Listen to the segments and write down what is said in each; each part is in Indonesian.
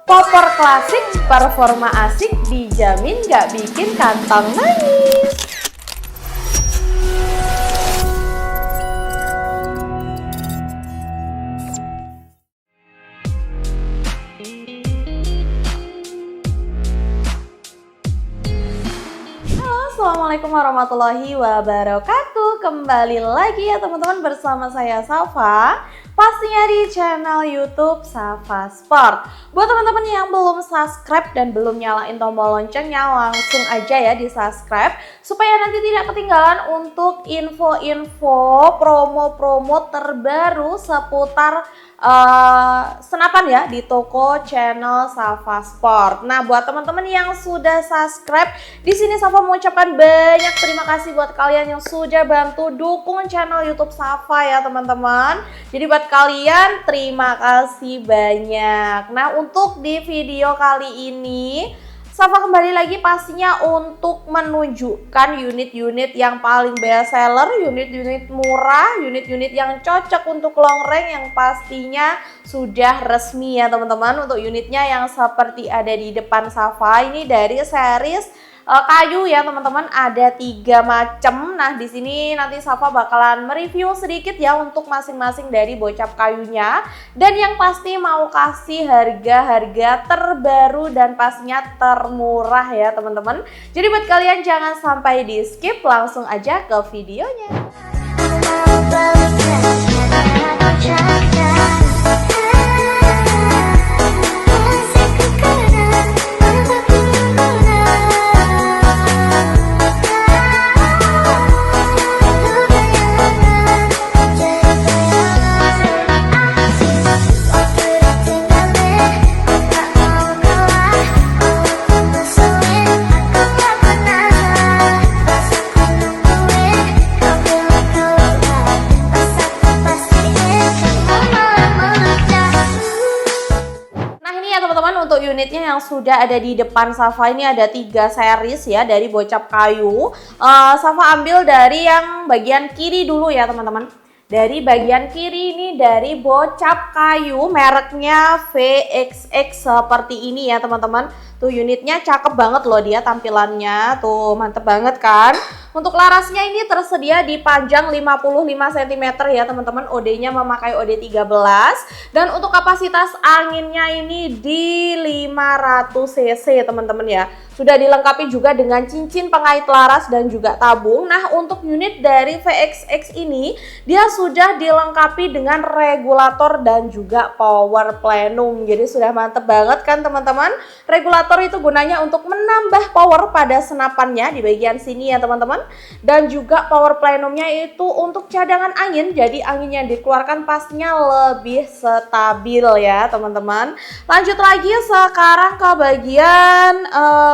Popor klasik, performa asik, dijamin gak bikin kantong nangis. Assalamualaikum warahmatullahi wabarakatuh. Kembali lagi ya teman-teman bersama saya Safa, pastinya di channel YouTube Safa Sport. Buat teman-teman yang belum subscribe dan belum nyalain tombol loncengnya, langsung aja ya di subscribe supaya nanti tidak ketinggalan untuk info-info promo-promo terbaru seputar senapan ya di toko channel Safa Sport. Nah, buat teman-teman yang sudah subscribe, di sini Safa mengucapkan banyak terima kasih buat kalian yang sudah bantu dukung channel YouTube Safa ya teman-teman. Jadi buat kalian terima kasih banyak. Nah, untuk di video kali ini Safa kembali lagi pastinya untuk menunjukkan unit-unit yang paling best seller, unit-unit murah, unit-unit yang cocok untuk long range yang pastinya sudah resmi ya teman-teman. Untuk unitnya yang seperti ada di depan Safa ini dari series kayu ya teman-teman, ada 3 macam. Nah, di sini nanti Safa bakalan mereview sedikit ya untuk masing-masing dari bocap kayunya, dan yang pasti mau kasih harga-harga terbaru dan pastinya termurah ya teman-teman. Jadi buat kalian jangan sampai di skip, langsung aja ke videonya. Untuk unitnya yang sudah ada di depan Safa ini ada 3 series ya dari bocap kayu. Safa ambil dari yang bagian kiri dulu ya teman-teman. Dari bagian kiri ini dari bocap kayu mereknya VXX seperti ini ya teman-teman. Tuh unitnya cakep banget loh dia tampilannya, tuh mantep banget kan. Untuk larasnya ini tersedia di panjang 55 cm ya teman-teman. OD-nya memakai OD 13 dan untuk kapasitas anginnya ini di 500 cc teman-teman ya. Sudah dilengkapi juga dengan cincin pengait laras dan juga tabung. Nah, untuk unit dari VXX ini dia sudah dilengkapi dengan regulator dan juga power plenum. Jadi sudah mantep banget kan teman-teman. Regulator itu gunanya untuk menambah power pada senapannya di bagian sini ya teman-teman. Dan juga power plenumnya itu untuk cadangan angin. Jadi angin yang dikeluarkan pastinya lebih stabil ya teman-teman. Lanjut lagi sekarang ke bagian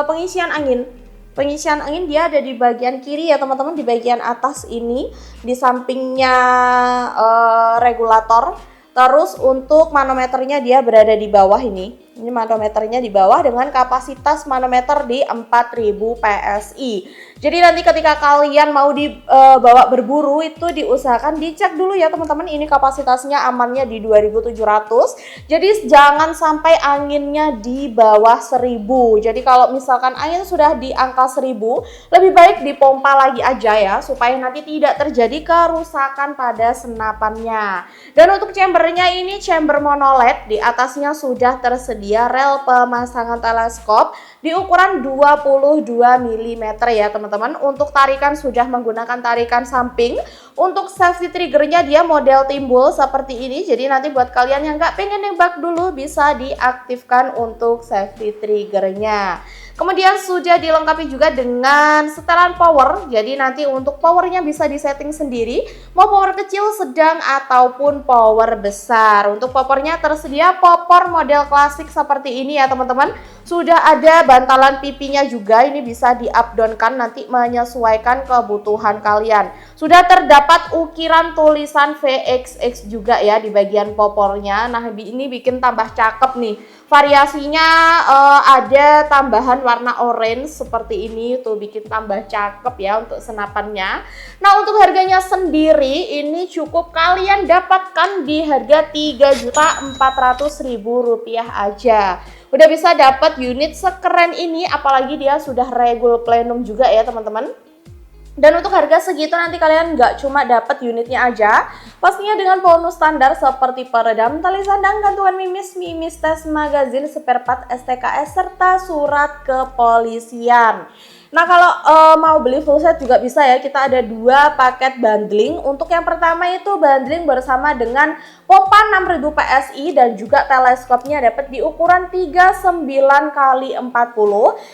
pengisian angin. Pengisian angin dia ada di bagian kiri ya teman-teman, di bagian atas ini, di sampingnya regulator. Terus untuk manometernya dia berada di bawah ini. Ini manometernya di bawah dengan kapasitas manometer di 4000 PSI. Jadi nanti ketika kalian mau dibawa berburu itu diusahakan dicek dulu ya teman-teman, ini kapasitasnya amannya di 2700. Jadi jangan sampai anginnya di bawah 1000. Jadi kalau misalkan angin sudah di angka 1000, lebih baik dipompa lagi aja ya supaya nanti tidak terjadi kerusakan pada senapannya. Dan untuk chambernya ini chamber monoled, di atasnya sudah tersedia rel pemasangan teleskop di ukuran 22 mm ya teman-teman. Untuk tarikan sudah menggunakan tarikan samping. Untuk safety triggernya dia model timbul seperti ini. Jadi nanti buat kalian yang nggak pengen nembak dulu bisa diaktifkan untuk safety triggernya. Kemudian sudah dilengkapi juga dengan setelan power. Jadi nanti untuk powernya bisa disetting sendiri, mau power kecil, sedang ataupun power besar. Untuk popornya tersedia popor model klasik seperti ini ya teman-teman. Sudah ada bantalan pipinya juga, ini bisa di up down kan nanti menyesuaikan kebutuhan kalian. Sudah terdapat ukiran tulisan VXX juga ya di bagian popornya. Nah, ini bikin tambah cakep nih. Variasinya ada tambahan warna orange seperti ini, tuh bikin tambah cakep ya untuk senapannya. Nah, untuk harganya sendiri ini cukup kalian dapatkan di harga Rp3.400.000 aja. udah bisa dapat unit sekeren ini, apalagi dia sudah regul plenum juga ya teman-teman. Dan untuk harga segitu nanti kalian nggak cuma dapat unitnya aja, pastinya dengan bonus standar seperti peredam tali sandang, gantungan mimis, tes magazin, spare part STKS, serta surat kepolisian. Nah kalau mau beli full set juga bisa ya, kita ada 2 paket bundling. Untuk yang pertama itu bundling bersama dengan pompa 6000 PSI dan juga teleskopnya dapat di ukuran 39x40.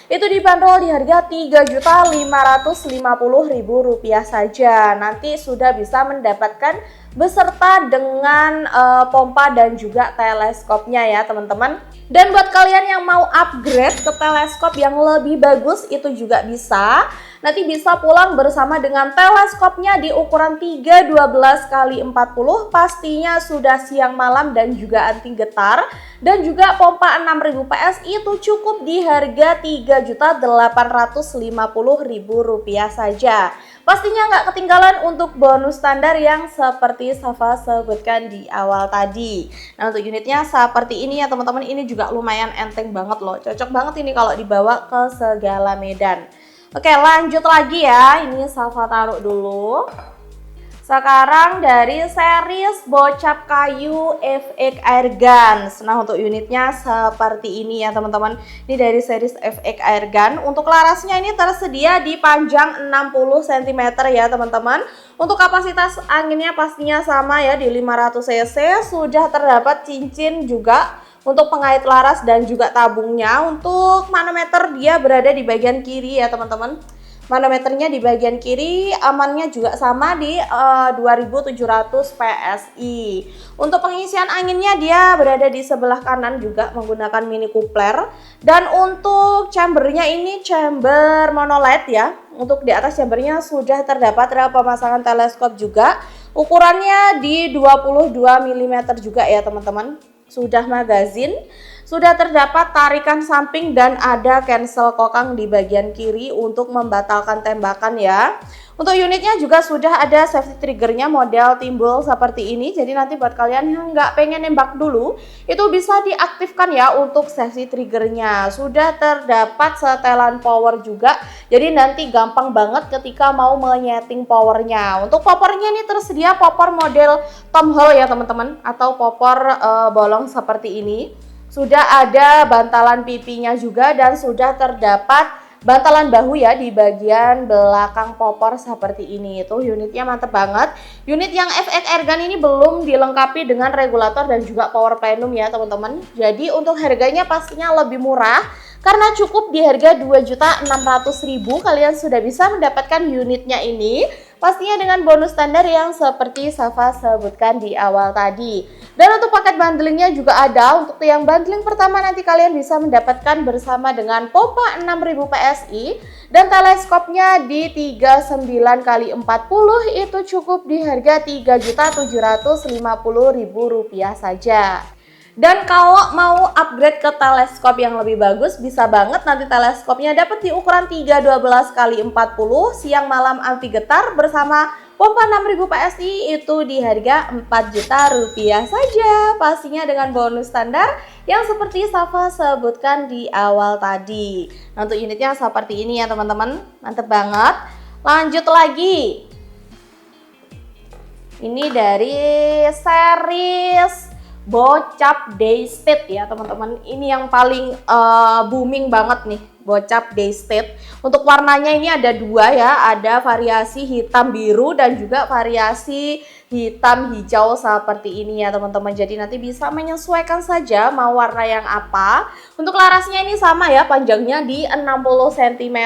Itu dibanderol di harga Rp3.550.000 saja. Nanti sudah bisa mendapatkan beserta dengan pompa dan juga teleskopnya ya teman-teman. Dan buat kalian yang mau upgrade ke teleskop yang lebih bagus itu juga bisa. Nanti bisa pulang bersama dengan teleskopnya di ukuran 312x40, pastinya sudah siang malam dan juga anti getar. Dan juga pompa 6000 PSI itu cukup di harga Rp3.850.000 saja. Pastinya nggak ketinggalan untuk bonus standar yang seperti Safa sebutkan di awal tadi. Nah untuk unitnya seperti ini ya teman-teman, ini juga lumayan enteng banget loh. Cocok banget ini kalau dibawa ke segala medan. Oke lanjut lagi ya, ini Safa taruh dulu. Sekarang dari series bocap kayu FX Airgun. Nah untuk unitnya seperti ini ya teman-teman. Ini dari series FX Airgun. Untuk larasnya ini tersedia di panjang 60 cm ya teman-teman. Untuk kapasitas anginnya pastinya sama ya di 500 cc. Sudah terdapat cincin juga untuk pengait laras dan juga tabungnya. Untuk manometer dia berada di bagian kiri ya teman-teman. Manometernya di bagian kiri, amannya juga sama di 2700 PSI. Untuk pengisian anginnya dia berada di sebelah kanan juga menggunakan mini coupler. Dan untuk chambernya ini chamber monolight ya. Untuk di atas chambernya sudah terdapat rel pemasangan teleskop juga. Ukurannya di 22 mm juga ya teman-teman. Sudah magazin. Sudah terdapat tarikan samping dan ada cancel kokang di bagian kiri untuk membatalkan tembakan ya. Untuk unitnya juga sudah ada safety triggernya model timbul seperti ini. Jadi nanti buat kalian yang nggak pengen nembak dulu, itu bisa diaktifkan ya untuk safety triggernya. Sudah terdapat setelan power juga. Jadi nanti gampang banget ketika mau menyeting powernya. Untuk popornya ini tersedia popor model Tom Hall ya teman-teman, atau popor bolong seperti ini. Sudah ada bantalan pipinya juga dan sudah terdapat bantalan bahu ya di bagian belakang popor seperti ini. Itu unitnya mantep banget. Unit yang FX Airgun ini belum dilengkapi dengan regulator dan juga power plenum ya teman-teman. Jadi untuk harganya pastinya lebih murah karena cukup di harga Rp2.600.000 kalian sudah bisa mendapatkan unitnya ini. Pastinya dengan bonus standar yang seperti Safa sebutkan di awal tadi. Dan untuk paket bundlingnya juga ada. Untuk yang bundling pertama nanti kalian bisa mendapatkan bersama dengan pompa 6000 PSI dan teleskopnya di 39x40 itu cukup di harga Rp3.750.000 saja. Dan kalau mau upgrade ke teleskop yang lebih bagus, bisa banget nanti teleskopnya dapat di ukuran 312x40 siang malam anti getar bersama pompa 6000 PSI itu di harga Rp4 juta saja. Pastinya dengan bonus standar yang seperti Safa sebutkan di awal tadi. Nah, untuk unitnya seperti ini ya teman-teman, mantep banget. Lanjut lagi. Ini dari series Bocap Day State ya teman-teman. Ini yang paling booming banget nih, Bocap Day State. Untuk warnanya ini ada 2 ya, ada variasi hitam biru dan juga variasi hitam hijau seperti ini ya teman-teman. Jadi nanti bisa menyesuaikan saja mau warna yang apa. Untuk larasnya ini sama ya, panjangnya di 60 cm,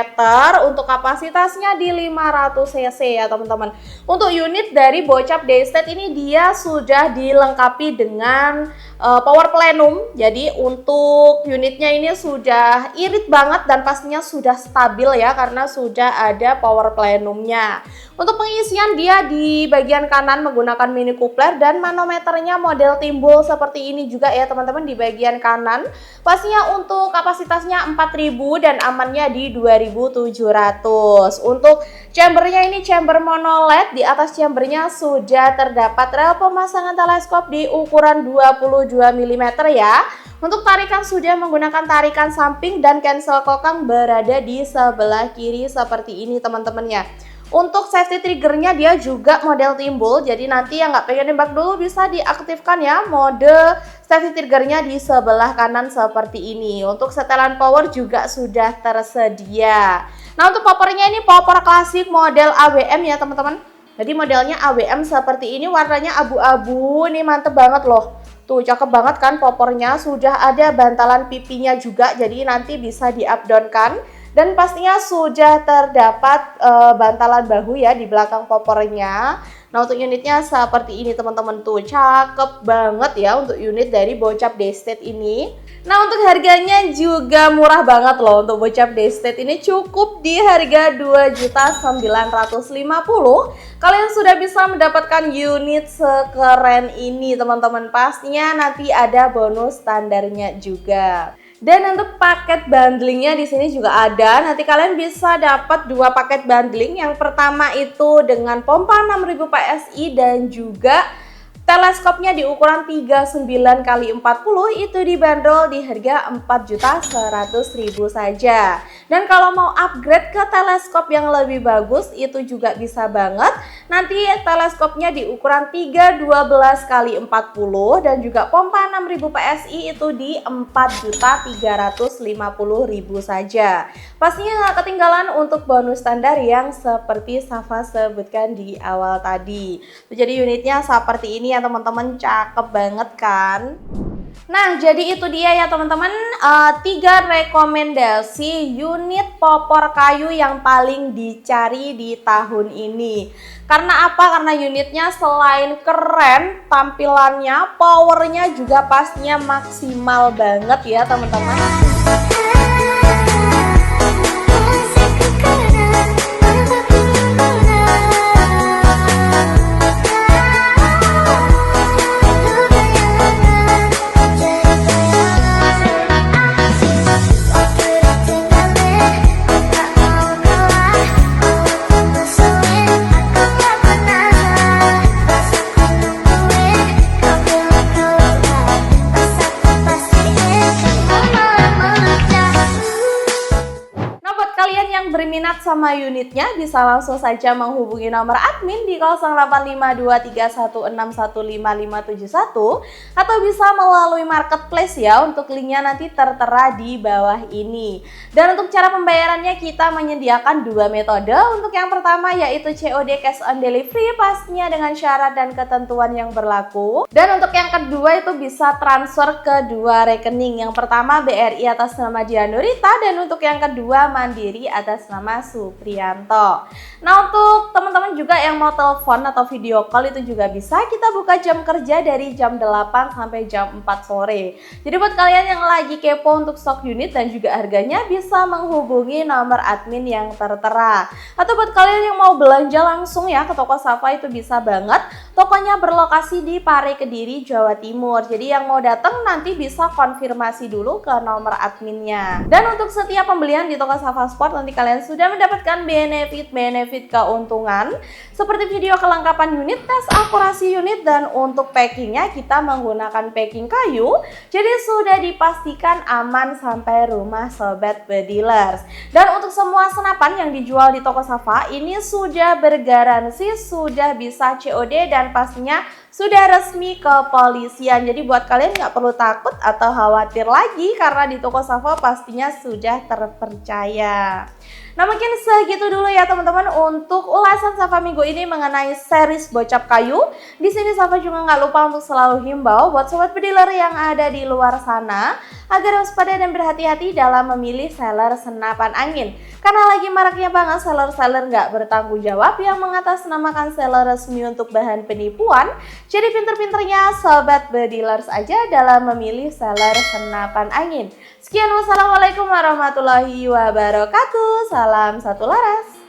untuk kapasitasnya di 500 cc ya teman-teman. Untuk unit dari Bocap Day State ini dia sudah dilengkapi dengan power plenum. Jadi untuk unitnya ini sudah irit banget dan pastinya sudah stabil ya karena sudah ada power plenumnya. Untuk pengisian dia di bagian kanan menggunakan mini coupler dan manometernya model timbul seperti ini juga ya teman-teman di bagian kanan. Pastinya untuk kapasitasnya 4000 dan amannya di 2700. Untuk chambernya ini chamber mono LED, di atas chambernya sudah terdapat rel pemasangan teleskop di ukuran 22 mm ya. Untuk tarikan sudah menggunakan tarikan samping dan cancel kokang berada di sebelah kiri seperti ini teman-teman ya. Untuk safety triggernya dia juga model timbul, jadi nanti yang nggak pengen nembak dulu bisa diaktifkan ya mode safety triggernya di sebelah kanan seperti ini. Untuk setelan power juga sudah tersedia. Nah untuk popornya ini popor klasik model AWM ya teman-teman. Jadi modelnya AWM seperti ini, warnanya abu-abu, ini mantep banget loh. Tuh cakep banget kan popornya, sudah ada bantalan pipinya juga, jadi nanti bisa di-up down kan. Dan pastinya sudah terdapat bantalan bahu ya di belakang popornya. Nah untuk unitnya seperti ini teman-teman, tuh cakep banget ya untuk unit dari Bocap Daystate ini. Nah untuk harganya juga murah banget loh, untuk Bocap Daystate ini cukup di harga 2.950.000. Kalian sudah bisa mendapatkan unit sekeren ini teman-teman. Pastinya nanti ada bonus standarnya juga. Dan untuk paket bundlingnya di sini juga ada. Nanti kalian bisa dapat 2 paket bundling. Yang pertama itu dengan pompa 6000 PSI dan juga teleskopnya di ukuran 39x40 itu dibanderol di harga 4.100.000 saja. Dan kalau mau upgrade ke teleskop yang lebih bagus itu juga bisa banget. Nanti teleskopnya di ukuran 312x40 dan juga pompa 6000 PSI itu di 4.350.000 saja. Pastinya nggak ketinggalan untuk bonus standar yang seperti Safa sebutkan di awal tadi. Jadi unitnya seperti ini ya teman-teman, cakep banget kan. Nah jadi itu dia ya teman-teman, 3 rekomendasi unit popor kayu yang paling dicari di tahun ini. Karena apa? Karena unitnya selain keren tampilannya, powernya juga pastinya maksimal banget ya teman-teman. Berminat sama unitnya bisa langsung saja menghubungi nomor admin di 085231615571 atau bisa melalui marketplace ya, untuk linknya nanti tertera di bawah ini. Dan untuk cara pembayarannya kita menyediakan 2 metode. Untuk yang pertama yaitu COD cash on delivery pastinya dengan syarat dan ketentuan yang berlaku. Dan untuk yang kedua itu bisa transfer ke 2 rekening. Yang pertama BRI atas nama Dianurita dan untuk yang kedua Mandiri atas nama Suprianto. Nah untuk teman-teman juga yang mau telepon atau video call itu juga bisa, kita buka jam kerja dari jam 8 sampai jam 4 sore. Jadi buat kalian yang lagi kepo untuk stok unit dan juga harganya bisa menghubungi nomor admin yang tertera. Atau buat kalian yang mau belanja langsung ya ke toko Safa itu bisa banget. Tokonya berlokasi di Pare Kediri, Jawa Timur. Jadi yang mau datang nanti bisa konfirmasi dulu ke nomor adminnya. Dan untuk setiap pembelian di toko Safa Sport nanti kalian sudah mendapatkan benefit keuntungan seperti video kelengkapan unit, tes akurasi unit, dan untuk packingnya kita menggunakan packing kayu. Jadi sudah dipastikan aman sampai rumah sobat bedilers. Dan untuk semua senapan yang dijual di toko Safa ini sudah bergaransi, sudah bisa COD dan pastinya sudah resmi kepolisian. Jadi buat kalian nggak perlu takut atau khawatir lagi karena di toko Safa pastinya sudah terpercaya. Nah mungkin segitu dulu ya teman-teman untuk ulasan Safa minggu ini mengenai series Bocap Kayu. Di sini Safa juga nggak lupa untuk selalu himbau buat sobat pediler yang ada di luar sana agar waspada dan berhati-hati dalam memilih seller senapan angin. Karena lagi maraknya banget seller-seller nggak bertanggung jawab yang mengatasnamakan seller resmi untuk bahan penipuan. Jadi pinter-pinternya Sobat Bedilers aja dalam memilih seller senapan angin. Sekian, wassalamualaikum warahmatullahi wabarakatuh. Salam satu laras.